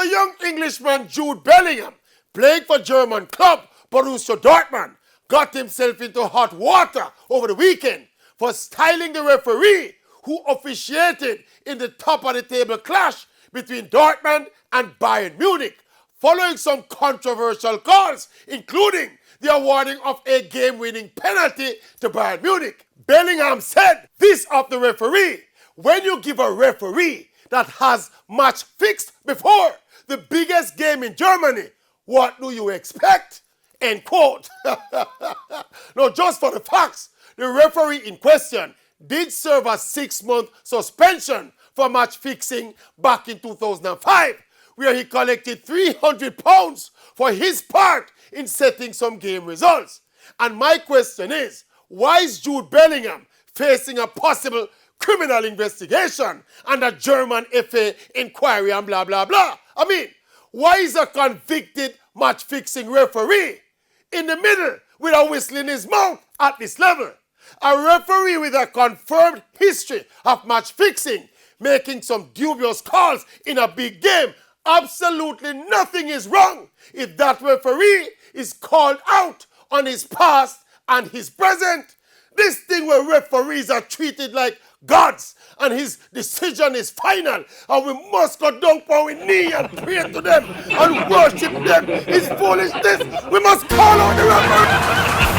a young Englishman, Jude Bellingham, playing for German club Borussia Dortmund, got himself into hot water over the weekend for styling the referee who officiated in the top-of-the-table clash between Dortmund and Bayern Munich, following some controversial calls, including the awarding of a game-winning penalty to Bayern Munich. Bellingham said this of the referee: when you give a referee that has match fixed before the biggest game in Germany, what do you expect? End quote. Now, just for the facts, the referee in question did serve a 6-month suspension for match fixing back in 2005, where he collected £300 for his part in setting some game results. And my question is, why is Jude Bellingham facing a possible criminal investigation and a German FA inquiry and blah, blah, blah? I mean, why is a convicted match-fixing referee in the middle with a whistle in his mouth at this level? A referee with a confirmed history of match-fixing, making some dubious calls in a big game. Absolutely nothing is wrong if that referee is called out on his past and his present. This thing where referees are treated like gods and his decision is final and we must go down on our knee and pray to them and worship them is foolishness. We must call out the referee.